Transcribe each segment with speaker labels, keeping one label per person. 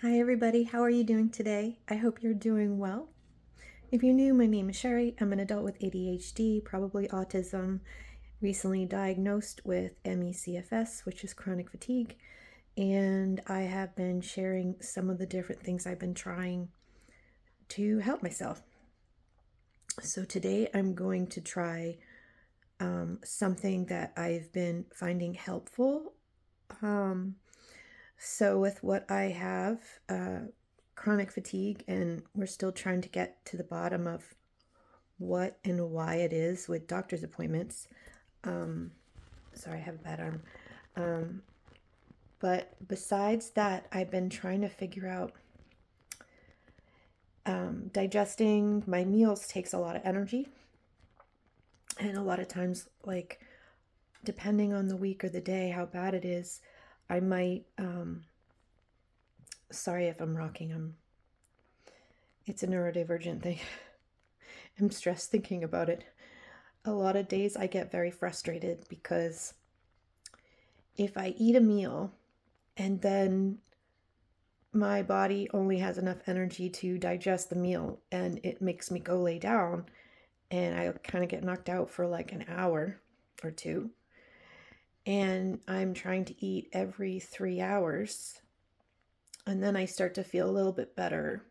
Speaker 1: Hi everybody, how are you doing today? I hope you're doing well. If you're new, my name is Sheri. I'm an adult with ADHD, probably autism, recently diagnosed with ME/CFS, which is chronic fatigue, and I have been sharing some of the different things I've been trying to help myself. So today I'm going to try something that I've been finding helpful. So with what I have, chronic fatigue, and we're still trying to get to the bottom of what and why it is with doctor's appointments. Sorry, I have a bad arm. But besides that, I've been trying to figure out digesting my meals takes a lot of energy. And a lot of times, like, depending on the week or the day, how bad it is, I might, sorry if I'm rocking, it's a neurodivergent thing. I'm stressed thinking about it. A lot of days I get very frustrated because if I eat a meal and then my body only has enough energy to digest the meal and it makes me go lay down and I kind of get knocked out for like an hour or two. And I'm trying to eat every 3 hours. And then I start to feel a little bit better.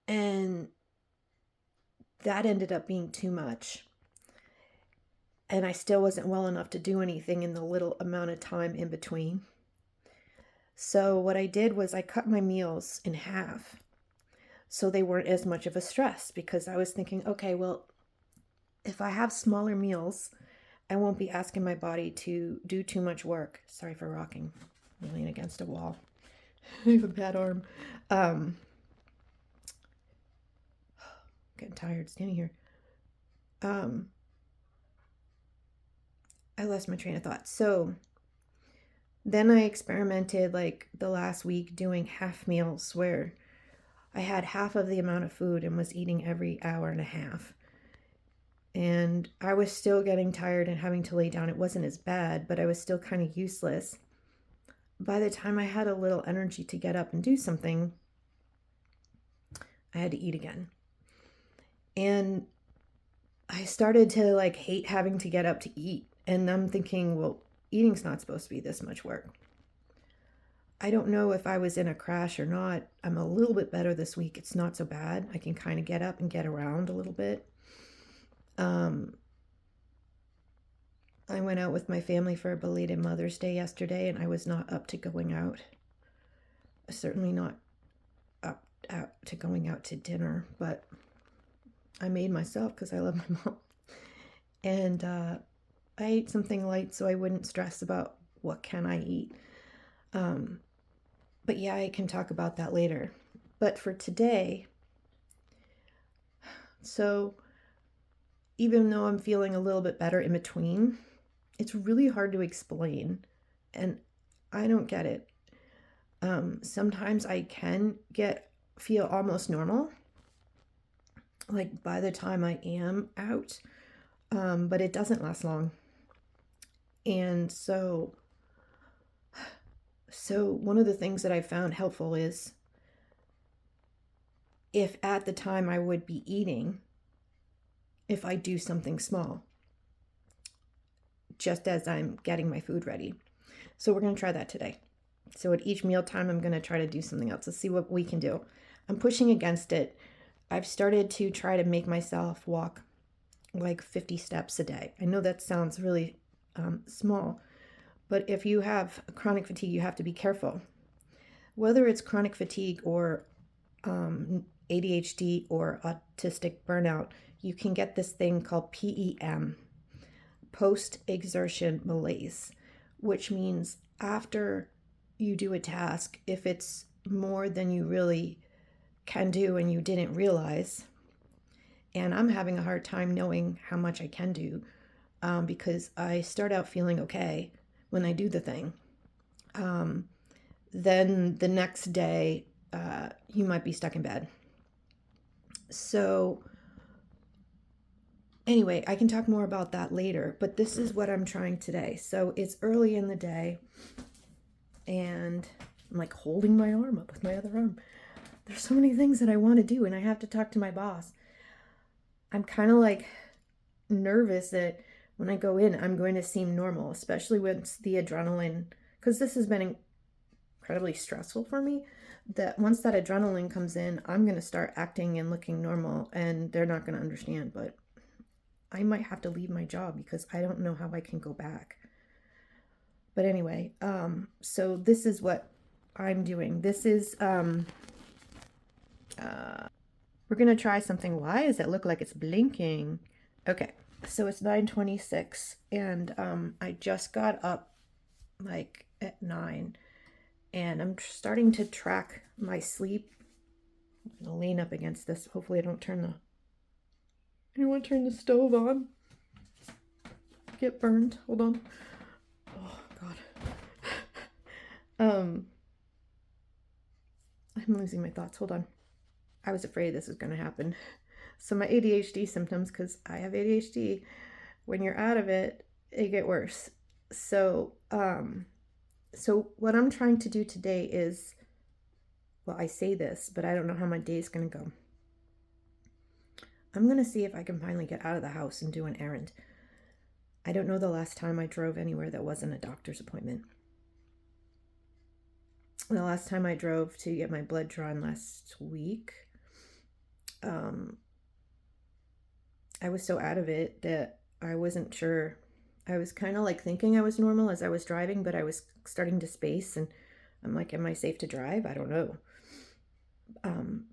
Speaker 1: And that ended up being too much. And I still wasn't well enough to do anything in the little amount of time in between. So what I did was I cut my meals in half so they weren't as much of a stress, because I was thinking, okay, well, if I have smaller meals, I won't be asking my body to do too much work. Sorry for rocking. I'm leaning against a wall. I have a bad arm. Getting tired standing here. I lost my train of thought. So then I experimented like the last week doing half meals where I had half of the amount of food and was eating every hour and a half. And I was still getting tired and having to lay down. It wasn't as bad, but I was still kind of useless. By the time I had a little energy to get up and do something, I had to eat again. And I started to like hate having to get up to eat. And I'm thinking, well, eating's not supposed to be this much work. I don't know if I was in a crash or not. I'm a little bit better this week. It's not so bad. I can kind of get up and get around a little bit. I went out with my family for a belated Mother's Day yesterday, and I was not up to going out. Certainly not up to going out to dinner, but I made myself because I love my mom. And I ate something light so I wouldn't stress about what can I eat. But yeah, I can talk about that later. But for today, so even though I'm feeling a little bit better in between, it's really hard to explain, and I don't get it. Sometimes I can feel almost normal, like by the time I am out, but it doesn't last long. And so one of the things that I found helpful is if at the time I would be eating, if I do something small, just as I'm getting my food ready. So we're going to try that today. So at each mealtime, I'm going to try to do something else. Let's see what we can do. I'm pushing against it. I've started to try to make myself walk like 50 steps a day. I know that sounds really small, but if you have chronic fatigue, you have to be careful. Whether it's chronic fatigue or ADHD or autistic burnout, you can get this thing called PEM, post-exertional malaise, which means after you do a task, if it's more than you really can do and you didn't realize, and I'm having a hard time knowing how much I can do, because I start out feeling okay when I do the thing. Then the next day, you might be stuck in bed. So anyway, I can talk more about that later, but this is what I'm trying today. So it's early in the day, and I'm like holding my arm up with my other arm. There's so many things that I want to do, and I have to talk to my boss. I'm kind of like nervous that when I go in, I'm going to seem normal, especially once the adrenaline, because this has been incredibly stressful for me, that once that adrenaline comes in, I'm going to start acting and looking normal, and they're not going to understand. But I might have to leave my job because I don't know how I can go back. But anyway, so this is what I'm doing. This is, we're going to try something. Why does it look like it's blinking? Okay, so it's 9:26, and I just got up like at 9, and I'm starting to track my sleep. I'm going to lean up against this. Hopefully I don't turn the stove on. Get burned. Hold on. Oh God. I'm losing my thoughts. Hold on. I was afraid this was going to happen. So my ADHD symptoms, because I have ADHD, when you're out of it, it get worse. So what I'm trying to do today is, well, I say this, but I don't know how my day's going to go. I'm going to see if I can finally get out of the house and do an errand. I don't know the last time I drove anywhere that wasn't a doctor's appointment. The last time I drove to get my blood drawn last week, I was so out of it that I wasn't sure. I was kind of like thinking I was normal as I was driving, but I was starting to space, and I'm like, am I safe to drive? I don't know.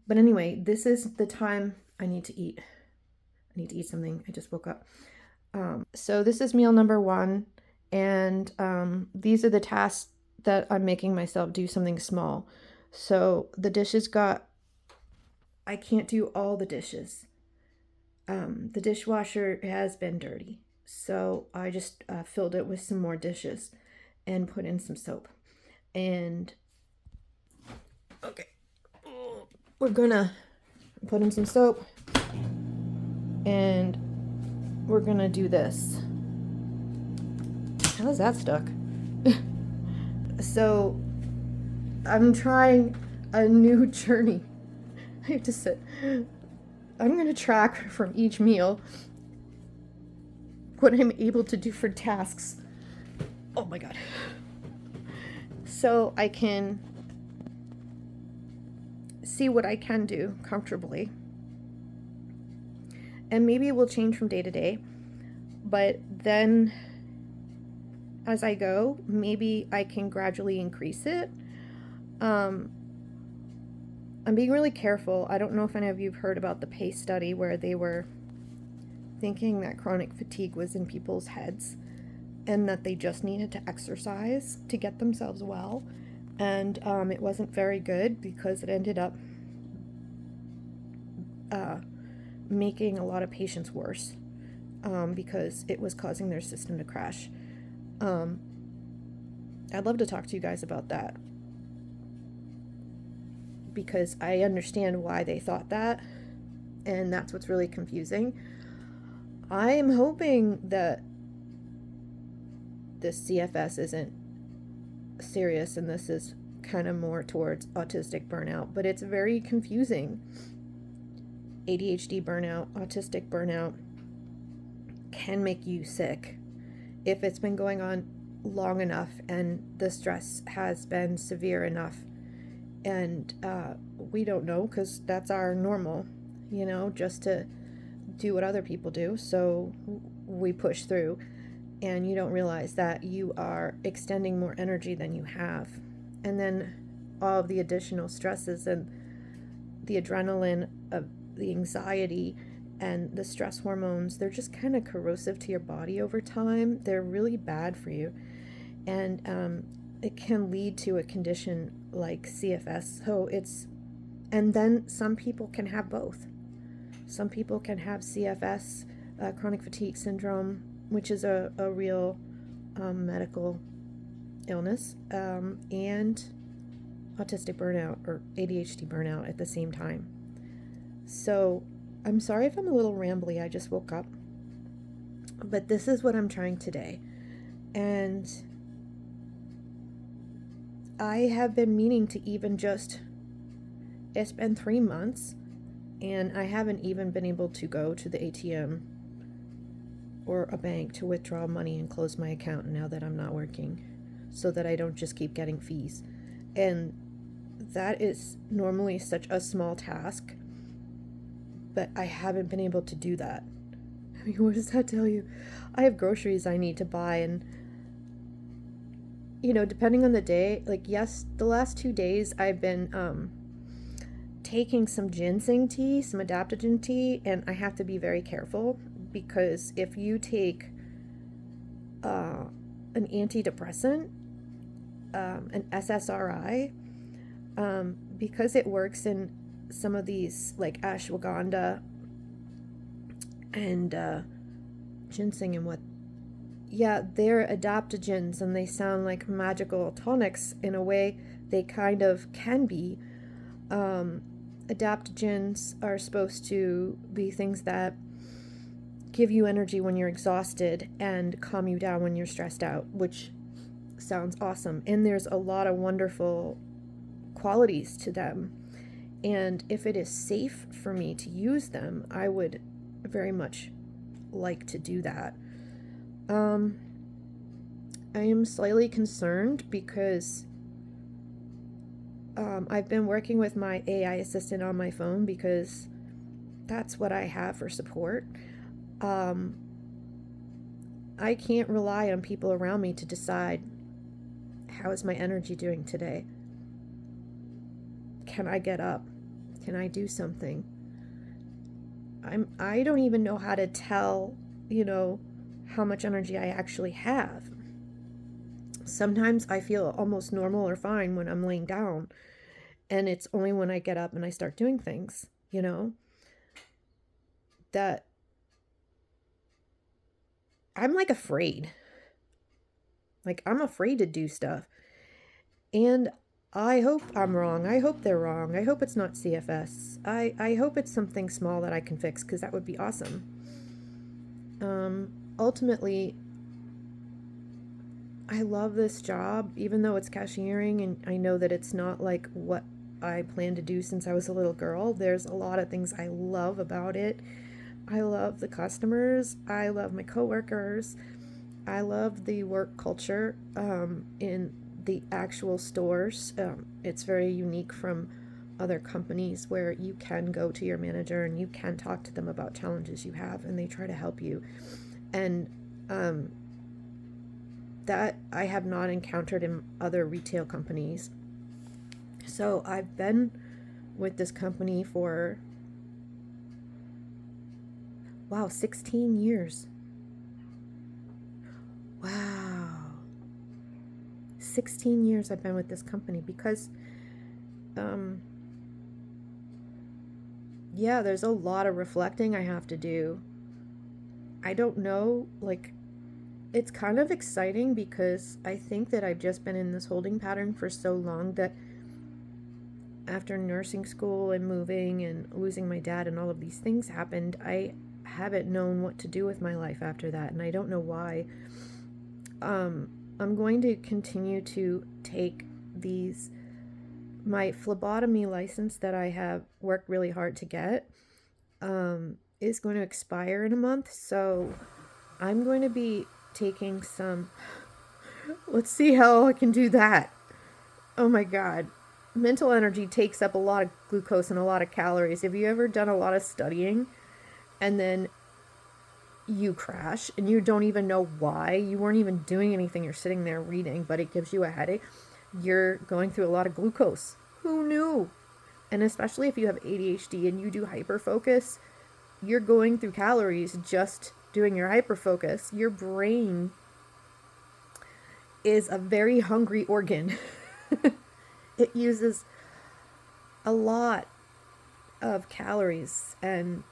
Speaker 1: But anyway, this is the time I need to eat. I need to eat something. I just woke up. So this is meal number 1, and these are the tasks that I'm making myself do something small. So the dishes I can't do all the dishes. The dishwasher has been dirty, so I just filled it with some more dishes and put in some soap. And okay, we're gonna put in some soap, and we're gonna do this. How is that stuck? So I'm trying a new journey. I have to sit. I'm going to track from each meal what I'm able to do for tasks. Oh my God. So I can see what I can do comfortably. And maybe it will change from day to day. But then as I go, maybe I can gradually increase it. I'm being really careful. I don't know if any of you have heard about the PACE study where they were thinking that chronic fatigue was in people's heads and that they just needed to exercise to get themselves well. And it wasn't very good because it ended up making a lot of patients worse because it was causing their system to crash. I'd love to talk to you guys about that, because I understand why they thought that, and that's what's really confusing. I am hoping that this CFS isn't serious and this is kind of more towards autistic burnout, but it's very confusing. ADHD burnout, autistic burnout can make you sick if it's been going on long enough and the stress has been severe enough. And we don't know, because that's our normal, just to do what other people do. So we push through, and you don't realize that you are extending more energy than you have. And then all of the additional stresses and the adrenaline, of the anxiety and the stress hormones, they're just kind of corrosive to your body over time. They're really bad for you. And it can lead to a condition like CFS. And then some people can have both. Some people can have CFS, chronic fatigue syndrome, which is a real medical illness, and autistic burnout or ADHD burnout at the same time. So I'm sorry if I'm a little rambly. I just woke up. But this is what I'm trying today. And I have been meaning to even just, it's been 3 months and I haven't even been able to go to the ATM or a bank to withdraw money and close my account now that I'm not working, so that I don't just keep getting fees. And that is normally such a small task, but I haven't been able to do that. I mean, what does that tell you? I have groceries I need to buy, and depending on the day, like, yes, the last 2 days I've been taking some ginseng tea, some adaptogen tea, and I have to be very careful because if you take an antidepressant, an SSRI, because it works in some of these, like ashwagandha and ginseng and what, yeah, they're adaptogens and they sound like magical tonics in a way. They kind of can be. Adaptogens are supposed to be things that give you energy when you're exhausted and calm you down when you're stressed out, which sounds awesome. And there's a lot of wonderful qualities to them. And if it is safe for me to use them, I would very much like to do that. I am slightly concerned because I've been working with my AI assistant on my phone because that's what I have for support. I can't rely on people around me to decide, how is my energy doing today? Can I get up? Can I do something? I don't even know how to tell, how much energy I actually have. Sometimes I feel almost normal or fine when I'm laying down, and it's only when I get up and I start doing things, that I'm like afraid. Like, I'm afraid to do stuff. And I hope I'm wrong. I hope they're wrong. I hope it's not CFS. I hope it's something small that I can fix, because that would be awesome. Ultimately, I love this job, even though it's cashiering, and I know that it's not like what I planned to do since I was a little girl. There's a lot of things I love about it. I love the customers. I love my coworkers. I love the work culture in the actual stores. It's very unique from other companies where you can go to your manager and you can talk to them about challenges you have, and they try to help you. And that I have not encountered in other retail companies. So I've been with this company for, 16 years. Wow. 16 years I've been with this company because, there's a lot of reflecting I have to do. I don't know, it's kind of exciting because I think that I've just been in this holding pattern for so long that after nursing school and moving and losing my dad and all of these things happened, I haven't known what to do with my life after that, and I don't know why. I'm going to continue to take my phlebotomy license that I have worked really hard to get, is going to expire in a month, so I'm going to be taking some, let's see how I can do that. Oh my God. Mental energy takes up a lot of glucose and a lot of calories. Have you ever done a lot of studying and then you crash and you don't even know why? You weren't even doing anything. You're sitting there reading, but it gives you a headache. You're going through a lot of glucose. Who knew? And especially if you have ADHD and you do hyperfocus, you're going through calories just doing your hyperfocus. Your brain is a very hungry organ. It uses a lot of calories, and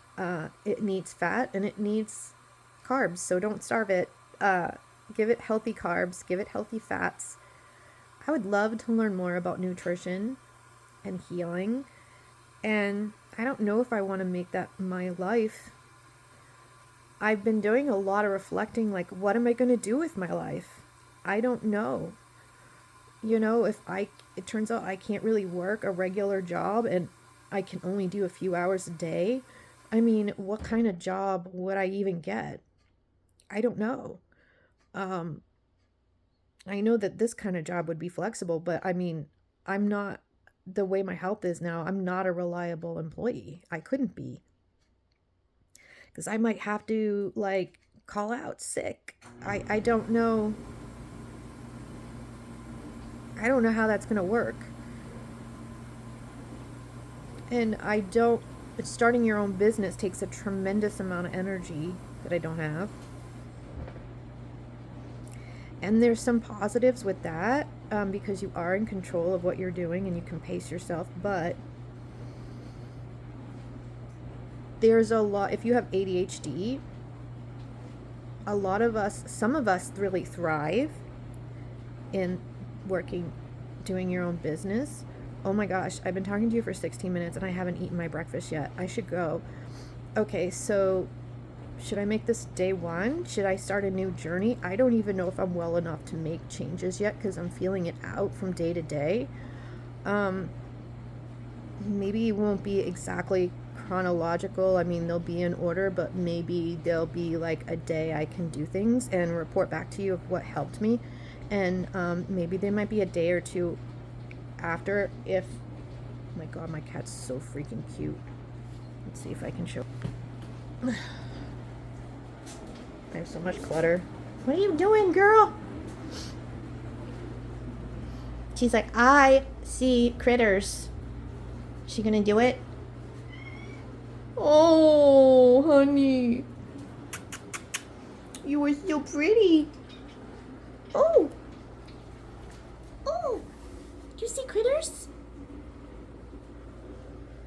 Speaker 1: it needs fat and it needs carbs, so don't starve it. Give it healthy carbs, give it healthy fats. I would love to learn more about nutrition and healing, and I don't know if I want to make that my life. I've been doing a lot of reflecting, like, what am I going to do with my life? I don't know. if it turns out I can't really work a regular job and I can only do a few hours a day, I mean, what kind of job would I even get? I don't know. Um, I know that this kind of job would be flexible, but I mean, I'm not, the way my health is now, I'm not a reliable employee. I couldn't be, because I might have to like call out sick. I don't know. I don't know how that's going to work. And starting your own business takes a tremendous amount of energy that I don't have. And there's some positives with that, because you are in control of what you're doing and you can pace yourself. But there's a lot, if you have ADHD, some of us really thrive in doing your own business. Oh my gosh, I've been talking to you for 16 minutes and I haven't eaten my breakfast yet. I should go. Okay, so should I make this day one? Should I start a new journey? I don't even know if I'm well enough to make changes yet because I'm feeling it out from day to day. Maybe it won't be exactly chronological. I mean, they'll be in order, but maybe there'll be like a day I can do things and report back to you of what helped me. And maybe there might be a day or two after if, oh my God, my cat's so freaking cute. Let's see if I can show. I have so much clutter. What are you doing, girl? She's like, I see critters. She gonna do it? Oh, honey. You were so pretty. Oh. Oh. Do you see critters?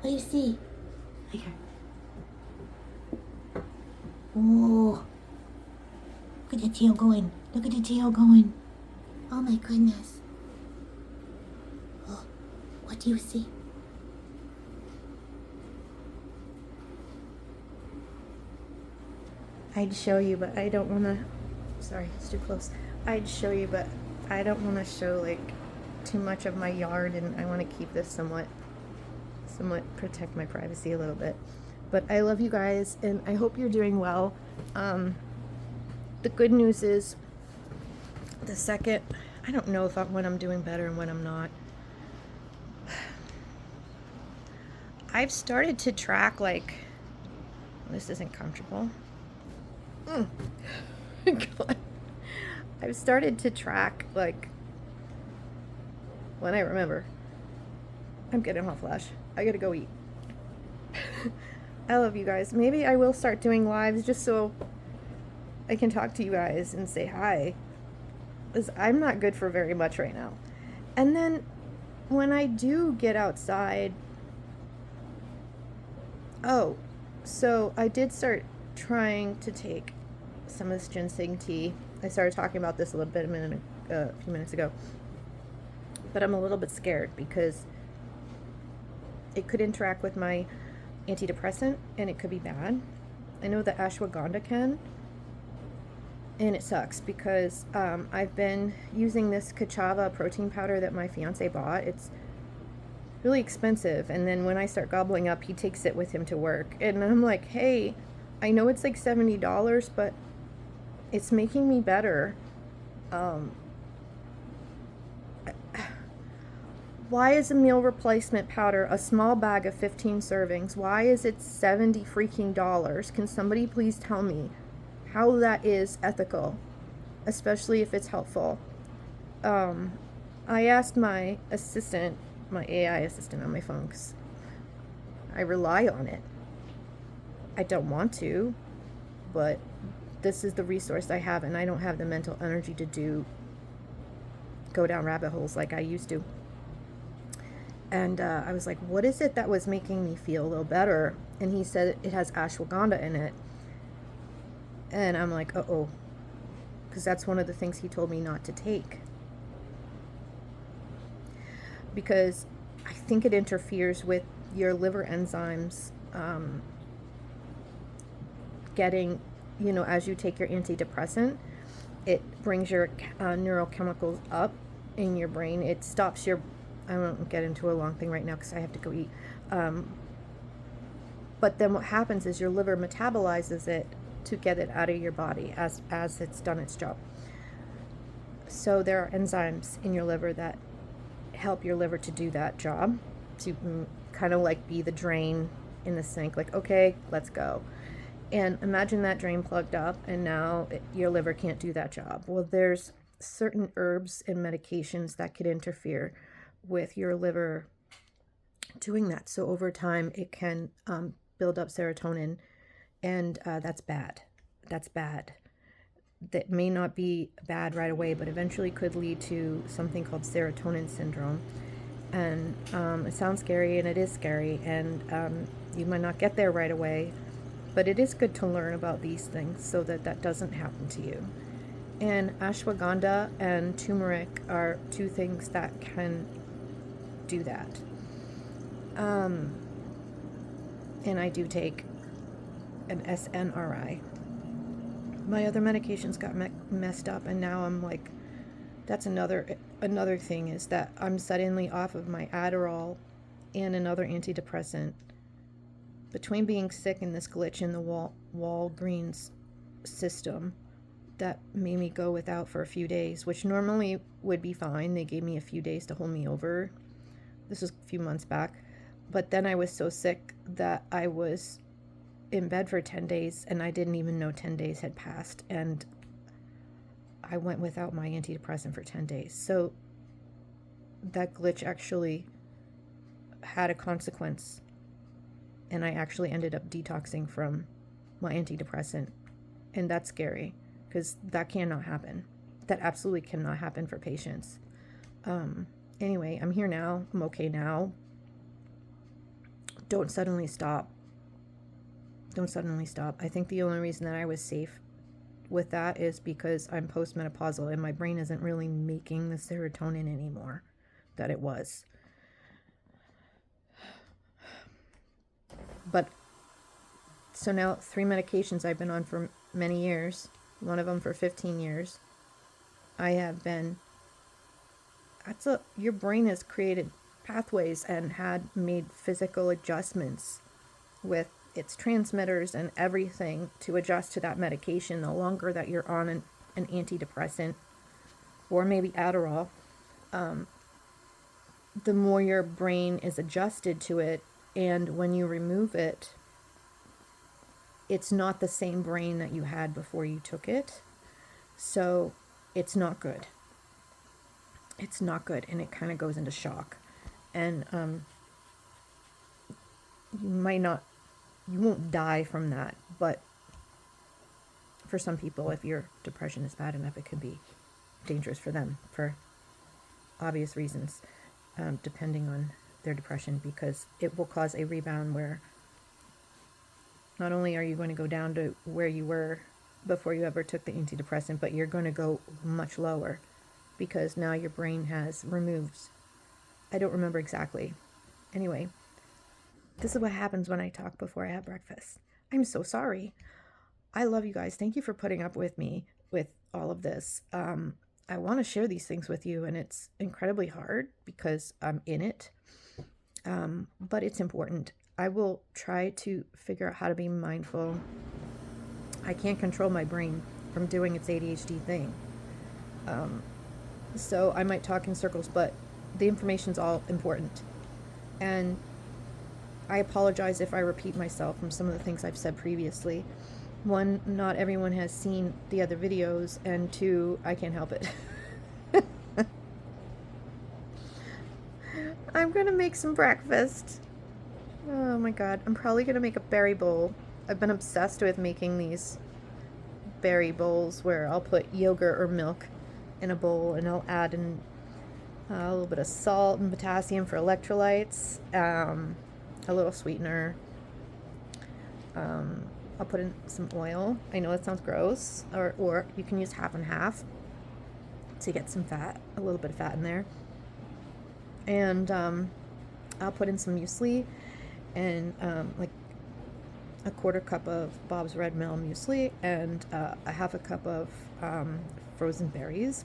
Speaker 1: What do you see? Here. Oh. Look at the tail going. Look at the tail going. Oh my goodness. Oh, what do you see? I'd show you, but I don't want to. Sorry, it's too close. I'd show you, but I don't want to show like too much of my yard, and I want to keep this somewhat protect my privacy a little bit. But I love you guys, and I hope you're doing well. The good news is, I don't know when I'm doing better and when I'm not. I've started to track, like, this isn't comfortable. God. I've started to track, like, when I remember. I'm getting a hot flash. I gotta go eat. I love you guys. Maybe I will start doing lives just so I can talk to you guys and say hi. Because I'm not good for very much right now. And then when I do get outside, so I did start trying to take some of this ginseng tea. I started talking about this a little bit a few minutes ago. But I'm a little bit scared because it could interact with my antidepressant and it could be bad. I know that ashwagandha can, and it sucks because I've been using this kachava protein powder that my fiance bought. It's really expensive, and then when I start gobbling up, he takes it with him to work, and I'm like, hey, I know it's like $70, but it's making me better. Why is a meal replacement powder, a small bag of 15 servings, why is it $70 freaking dollars? Can somebody please tell me how that is ethical, especially if it's helpful? I asked my assistant, my AI assistant on my phone, because I rely on it. I don't want to, but this is the resource I have, and I don't have the mental energy to go down rabbit holes like I used to. And I was like, what is it that was making me feel a little better? And he said it has ashwagandha in it. And I'm like, uh-oh. Because that's one of the things he told me not to take. Because I think it interferes with your liver enzymes getting, as you take your antidepressant, it brings your neurochemicals up in your brain. It stops your, I won't get into a long thing right now because I have to go eat. But then what happens is your liver metabolizes it to get it out of your body as it's done its job. So there are enzymes in your liver that help your liver to do that job, to kind of like be the drain in the sink, like, okay, let's go. And imagine that drain plugged up and now your liver can't do that job. Well, there's certain herbs and medications that could interfere with your liver doing that. So over time, it can build up serotonin, and that's bad. That's bad. That may not be bad right away, but eventually could lead to something called serotonin syndrome. And it sounds scary, and it is scary, and you might not get there right away, but it is good to learn about these things so that that doesn't happen to you. And ashwagandha and turmeric are two things that can do that. And I do take an SNRI. My other medications got messed up, and now I'm like, that's another thing, is that I'm suddenly off of my Adderall and another antidepressant. Between being sick and this glitch in the Walgreens system that made me go without for a few days, which normally would be fine. They gave me a few days to hold me over. This was a few months back. But then I was so sick that I was in bed for 10 days, and I didn't even know 10 days had passed, and I went without my antidepressant for 10 days. So that glitch actually had a consequence, and I actually ended up detoxing from my antidepressant, and that's scary because that cannot happen. That absolutely cannot happen for patients. Anyway, I'm here now. I'm okay now. Don't suddenly stop. Don't suddenly stop. I think the only reason that I was safe with that is because I'm postmenopausal and my brain isn't really making the serotonin anymore that it was. But so now 3 medications I've been on for many years, one of them for 15 years. I have been, your brain has created pathways and had made physical adjustments with its transmitters and everything to adjust to that medication. The longer that you're on an antidepressant or maybe Adderall, the more your brain is adjusted to it. And when you remove it, it's not the same brain that you had before you took it. So it's not good. It's not good. And it kind of goes into shock. And you won't die from that. But for some people, if your depression is bad enough, it can be dangerous for them for obvious reasons, depending on their depression, because it will cause a rebound where not only are you going to go down to where you were before you ever took the antidepressant, but you're going to go much lower because now your brain has removed. I don't remember exactly. Anyway, this is what happens when I talk before I have breakfast. I'm so sorry. I love you guys. Thank you for putting up with me with all of this. I want to share these things with you, and it's incredibly hard because I'm in it. But it's important. I will try to figure out how to be mindful. I can't control my brain from doing its ADHD thing. So I might talk in circles, but the information's all important. And I apologize if I repeat myself from some of the things I've said previously. 1, not everyone has seen the other videos, and 2, I can't help it. I'm gonna make some breakfast. Oh my god, I'm probably gonna make a berry bowl. I've been obsessed with making these berry bowls where I'll put yogurt or milk in a bowl, and I'll add in a little bit of salt and potassium for electrolytes, a little sweetener. I'll put in some oil. I know that sounds gross, or you can use half and half to get some fat, a little bit of fat in there. And I'll put in some muesli and like a 1/4 cup of Bob's Red Mill muesli and a 1/2 cup of frozen berries.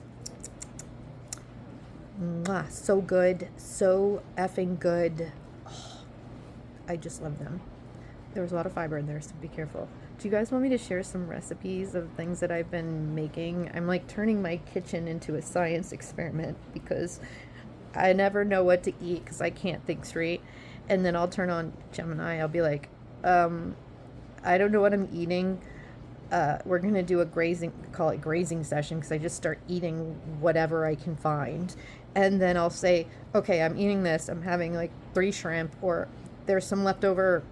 Speaker 1: Mwah, so good. So effing good. Oh, I just love them. There was a lot of fiber in there, so be careful. Do you guys want me to share some recipes of things that I've been making? I'm like turning my kitchen into a science experiment because I never know what to eat because I can't think straight. And then I'll turn on Gemini. I'll be like, I don't know what I'm eating. We're going to do a grazing, call it grazing session, because I just start eating whatever I can find. And then I'll say, okay, I'm eating this. I'm having like 3 shrimp, or there's some leftover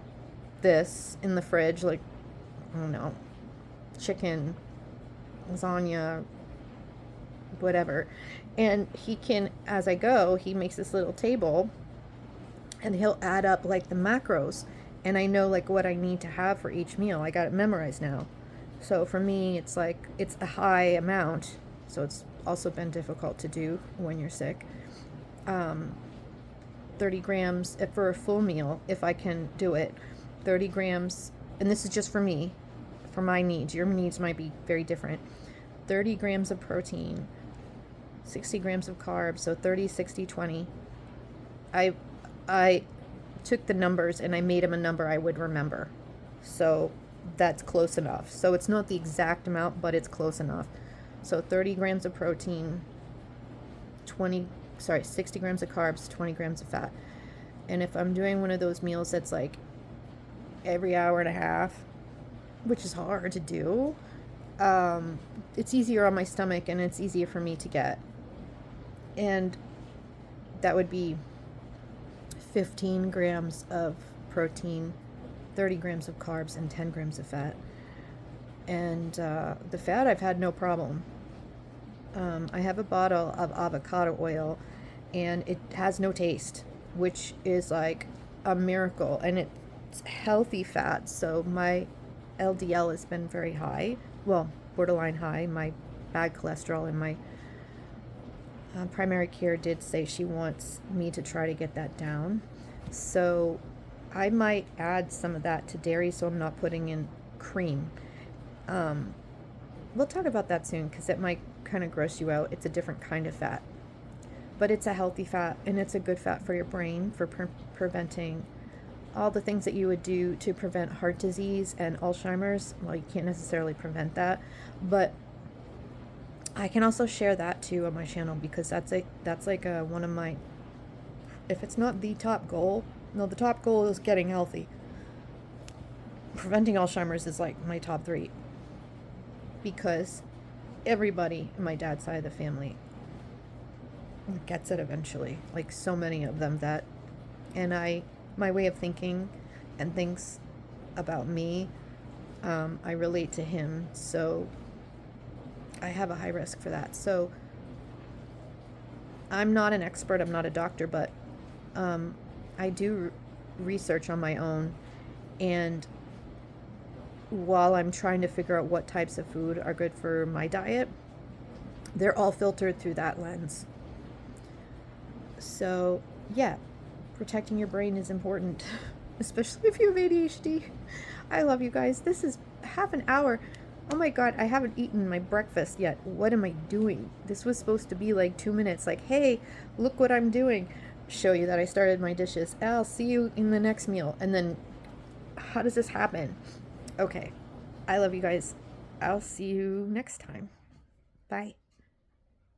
Speaker 1: this in the fridge, like, I don't know, chicken, lasagna, whatever. And he can, as I go, he makes this little table and he'll add up like the macros. And I know like what I need to have for each meal. I got it memorized now. So for me, it's like, it's a high amount. So it's also been difficult to do when you're sick. 30 grams for a full meal, if I can do it. 30 grams, and this is just for me, for my needs. Your needs might be very different. 30 grams of protein, 60 grams of carbs, so 30, 60, 20. I took the numbers and I made them a number I would remember. So that's close enough. So it's not the exact amount, but it's close enough. So 30 grams of protein, 60 grams of carbs, 20 grams of fat. And if I'm doing one of those meals that's like every hour and a half, which is hard to do, it's easier on my stomach and it's easier for me to get. And that would be 15 grams of protein, 30 grams of carbs, and 10 grams of fat. And the fat, I've had no problem. I have a bottle of avocado oil and it has no taste, which is like a miracle. And it's healthy fat, so my LDL has been very high, well, borderline high. My bad cholesterol, and my primary care did say she wants me to try to get that down. So I might add some of that to dairy, so I'm not putting in cream. We'll talk about that soon because it might kind of gross you out. It's a different kind of fat, but it's a healthy fat, and it's a good fat for your brain for preventing all the things that you would do to prevent heart disease and Alzheimer's. Well, you can't necessarily prevent that, but I can also share that too on my channel, because that's like one of my, if it's not the top goal, no, the top goal is getting healthy. Preventing Alzheimer's is like my top 3, because everybody in my dad's side of the family gets it eventually, like so many of them that, and my way of thinking and things about me, I relate to him, so I have a high risk for that. So I'm not an expert, I'm not a doctor, but I do research on my own, and while I'm trying to figure out what types of food are good for my diet, they're all filtered through that lens. So yeah, protecting your brain is important, especially if you have ADHD. I love you guys. This is half an hour. Oh my god, I haven't eaten my breakfast yet. What am I doing? This was supposed to be like 2 minutes, like, hey, look what I'm doing. Show you that I started my dishes. I'll see you in the next meal. And then, how does this happen? Okay, I love you guys. I'll see you next time. Bye.